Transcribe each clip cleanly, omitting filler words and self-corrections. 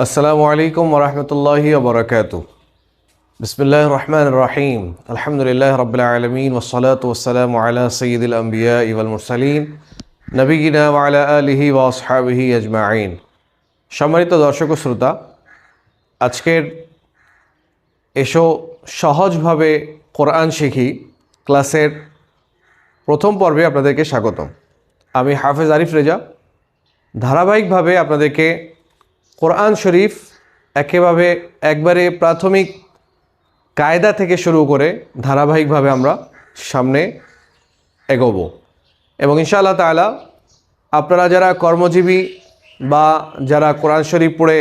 আসসালামু আলাইকুম ওরহমতুল্লাহি ওবরাকাতুহু। বিসমিল্লাহির রহমানির রহিম। আলহামদুলিল্লাহি রাব্বিল আলামিন ওয়াসসালাতু ওয়াসসালামু আলা সাইয়্যিদিল আমবিয়া ওয়াল মুরসালিন নবিয়িনা ওয়া আলা আলিহি ওয়া আসহাবিহি আজমাইন। সম্মানিত দর্শক ও শ্রোতা, আজকের এসো সহজভাবে কোরআন শিখি ক্লাসের প্রথম পর্বে আপনাদেরকে স্বাগতম। আমি হাফেজ আরিফ রেজা ধারাবাহিকভাবে আপনাদেরকে কোরআন শরীফ একবারে প্রাথমিক কায়দা থেকে শুরু করে ধারাবাহিকভাবে আমরা সামনে এগোব এবং ইনশাআল্লাহ তাআলা আপনারা যারা কর্মজীবী বা যারা কোরআন শরীফ পড়ে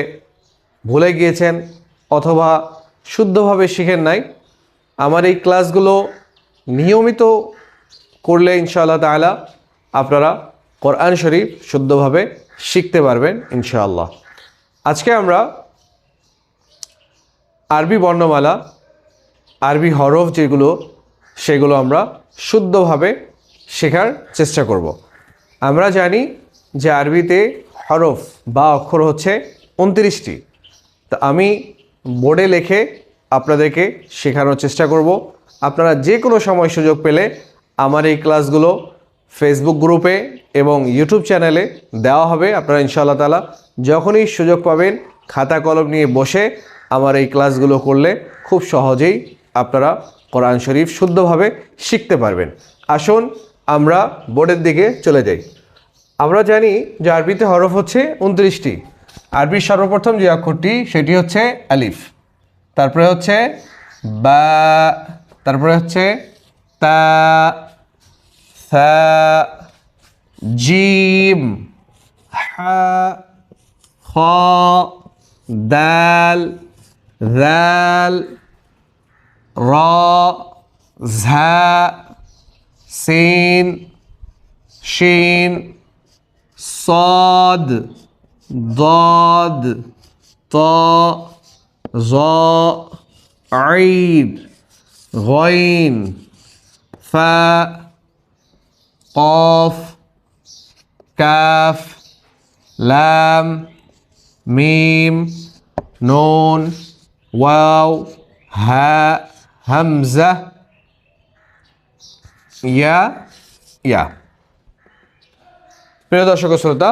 ভুলে গিয়েছেন অথবা শুদ্ধভাবে শিখেন নাই, আমার এই ক্লাসগুলো নিয়মিত করলে ইনশাআল্লাহ তাআলা আপনারা কোরআন শরীফ শুদ্ধভাবে শিখতে পারবেন ইনশাআল্লাহ। আজকে আমরা আরবি বর্ণমালা, আরবি হরফ সেগুলো আমরা শুদ্ধভাবে শেখার চেষ্টা করব। আমরা জানি যে আরবিতে হরফ বা অক্ষর হচ্ছে 29টি। তা আমি বোর্ডে লিখে আপনাদেরকে শেখানোর চেষ্টা করব। আপনারা যে কোনো সময় সুযোগ পেলে আমার এই ক্লাসগুলো ফেসবুক গ্রুপে এবং ইউটিউব চ্যানেলে দেওয়া হবে। আপনারা ইনশাআল্লাহ তাআলা যখনই সুযোগ পাবেন খাতা কলম নিয়ে বসে আমার এই ক্লাসগুলো করলে খুব সহজেই আপনারা কোরআন শরীফ শুদ্ধভাবে শিখতে পারবেন। আসুন আমরা বোর্ডের দিকে চলে যাই। আমরা জানি যে আরবিতে হরফ হচ্ছে 29টি। আরবির সর্বপ্রথম যে অক্ষরটি সেটি হচ্ছে আলিফ, তারপরে হচ্ছে বা, তারপরে হচ্ছে তা, থা, জিম, হা, খ, দাল, যাল, র, ঝা, সিন, শিন, صاد ضاد طاء ظاء عين غين فاء قاف كاف لام ميم نون واو هاء همزة يا প্রিয় দর্শক শ্রোতা,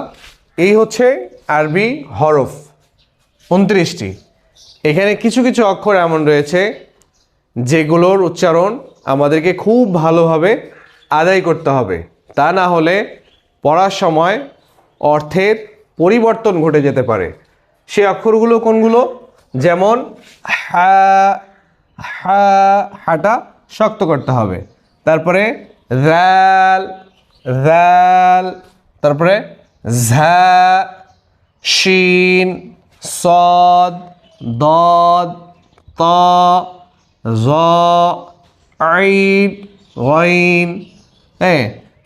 এই হচ্ছে আরবি হরফ 29টি। এখানে কিছু কিছু অক্ষর এমন রয়েছে যেগুলোর উচ্চারণ আমাদেরকে খুব ভালোভাবে আদায় করতে হবে, তা না হলে পড়ার সময় অর্থের পরিবর্তন ঘটে যেতে পারে। সে অক্ষরগুলো কোনগুলো? যেমন হা, হা, হাটা শক্ত করতে হবে। তারপরে যাল, যাল, তারপরে ঝা, শিন, সদ, দদ, ত, জ, আইন, গইন,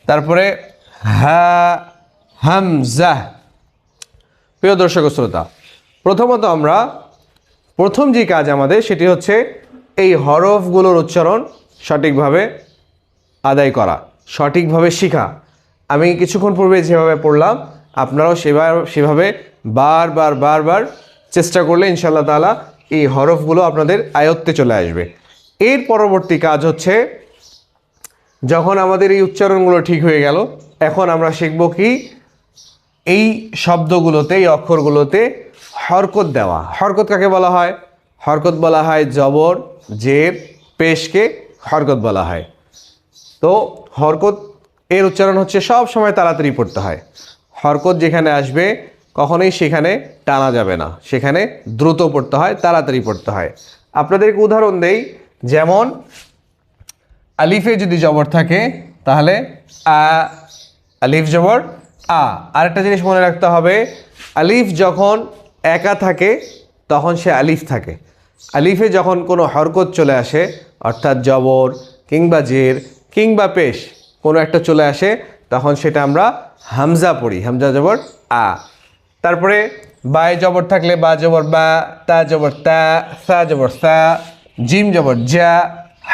তারপরে হা, হামজা। প্রিয় দর্শক শ্রোতা, প্রথমত আমরা প্রথম যে কাজ আমাদের সেটি হচ্ছে এই হরফগুলোর উচ্চারণ সঠিকভাবে আদায় করা, সঠিকভাবে শেখা। আমি কিছুক্ষণ পূর্বে যেভাবে পড়লাম আপনারাও সেভাবে বারবার চেষ্টা করলে ইনশাআল্লাহ তাআলা এই হরফগুলো আপনাদের আয়ত্তে চলে আসবে। এর পরবর্তী কাজ হচ্ছে, যখন আমাদের এই উচ্চারণগুলো ঠিক হয়ে গেল, এখন আমরা শিখব কি এই শব্দগুলোতে, এই অক্ষরগুলোতে হরকত দেওয়া। হরকত কাকে বলা হয়? হরকত বলা হয় জবর, জের, পেশকে হরকত বলা হয়। তো হরকত এর উচ্চারণ হচ্ছে সব সময় তাড়াতাড়ি পড়তে হয়। হরকত যেখানে আসবে কখনোই সেখানে টানা যাবে না, সেখানে দ্রুত পড়তে হয়, তাড়াতাড়ি পড়তে হয়। আপনাদেরকে উদাহরণ দেই, যেমন আলিফে যদি জবর থাকে তাহলে আ, আলিফ জবর আ। আরেকটা জিনিস মনে রাখতে হবে, আলিফ যখন একা থাকে তখন সে আলিফ থাকে। আলিফে যখন কোনো হরকত চলে আসে, অর্থাৎ জবর কিংবা জের কিংবা পেশ কোনো একটা চলে আসে, তখন সেটা আমরা হামজা পড়ি, হামজা জবর আ। তারপরে বায়ে জবর থাকলে বা জবর বা, তা জবর তা, সা জবর সা, জিম জবর জা,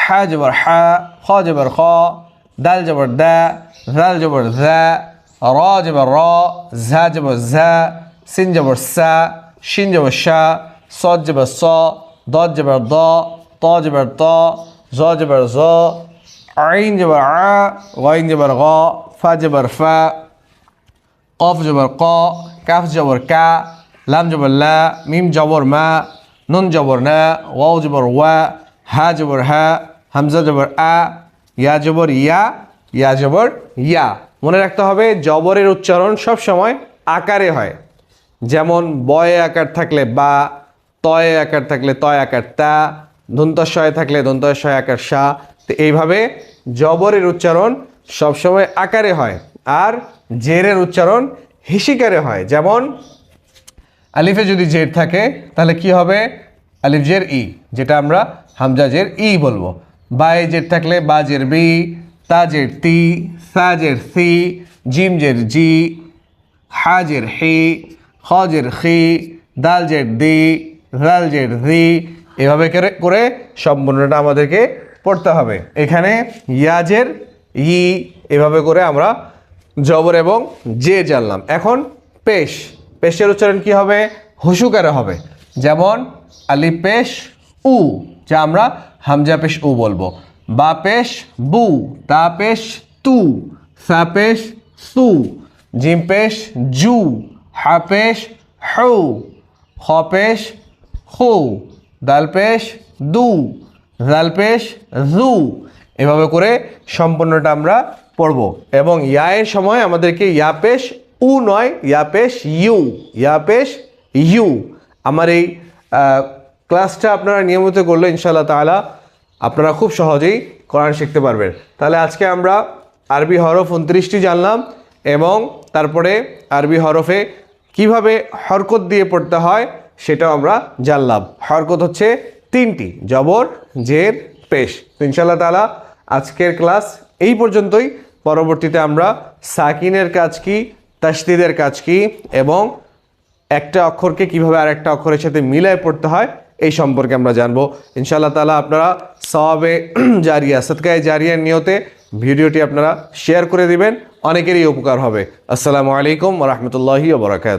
হা জবর হা, খ জবর খ, দাল জবর দা, জাল জবর জা, র জবর র, ঝা জবর ঝা, সিন জবর সা, শিন জবর শা, সদ জবর স, দদ জবর দ, ত জবর ত, জ জবর জ, আইন জবর আ, গইন জবর গ, ফা জবর ফা, কফ জবর ক, কাফ জবর কা, লাম জবর লা, মিম জবর মা, নুন জবর না, ওয়াও জবর ওয়া, হা জবর হা, হামজা জবর আ, ইয়া জবর ইয়া, ইয়া জবর ইয়া। মনে রাখতে হবে জবরের উচ্চারণ সব সময় আকারে হয়। যেমন বয়ে আকার থাকলে বা, তয়ে আকার থাকলে তয় আকার তা, দন্তস্বয়ে থাকলে দন্তস্বয় আকার সা। তো এইভাবে জবরের উচ্চারণ সবসময় আকারে হয়, আর জেরের উচ্চারণ হিসিকারে হয়। যেমন আলিফে যদি জের থাকে তাহলে কি হবে? আলিফ জের ই, যেটা আমরা হামজা জের ই বলবো। বায়ে জের থাকলে বা জের বি, তা জের তি, সা জের সি, জিম জের জি, হা জের হি, খ জের খি, দাল জের দি, জাল জের জি। এভাবে করে সম্পূর্ণটা আমাদেরকে পড়তে হবে। এখানে ইয়াজের ই, এভাবে করে আমরা জবর এবং জে জানলাম। এখন পেশ, পেশের উচ্চারণ কি হবে? হুসুকারে হবে। যেমন আলিফ পেশ উ, যা আমরা হামজা পেশ উ বলবো। বা পেশ বু, তা পেশ তু, সা পেশ সু, জিম পেশ জু, হা পেশ হু, খ পেশ হু, দাল পেশ দু, জাল পেশ জু। এভাবে করে সম্পূর্ণটা আমরা পড়ব। এবং ইয়ায়ের সময় আমাদেরকে ইয়া পেশ উ নয়, ইয়া পেশ ইউ, ইয়া পেশ ইউ। আমার এই ক্লাসটা আপনারা নিয়মিত করলে ইনশাআল্লাহ তাআলা আপনারা খুব সহজেই কোরআন শিখতে পারবেন। তাহলে আজকে আমরা আরবি হরফ 29টি জানলাম, এবং তারপরে আরবি হরফে কিভাবে হরকত দিয়ে পড়তে হয় সেটাও আমরা জানলাম। হরকত হচ্ছে 3টি, জবর, জের, পেশ। তো ইনশাআল্লাহ তাআলা আজকের ক্লাস এই পর্যন্তই। পরবর্তীতে আমরা সাকিনের কাজ কি, তাসদিদের কাজ কি, এবং একটা অক্ষরকে কিভাবে আরেকটা অক্ষরের সাথে মিলায় পড়তে হয় এই সম্পর্কে আমরা জানবো ইনশাআল্লাহ তাআলা। আপনারা সওয়াবে জারিয়া, সদকায়ে জারিয়ার নিয়তে ভিডিওটি আপনারা শেয়ার করে দিবেন, অনেকেরই উপকার হবে। আসসালামু আলাইকুম ওয়া রাহমাতুল্লাহি ওয়া বারাকাতুহু।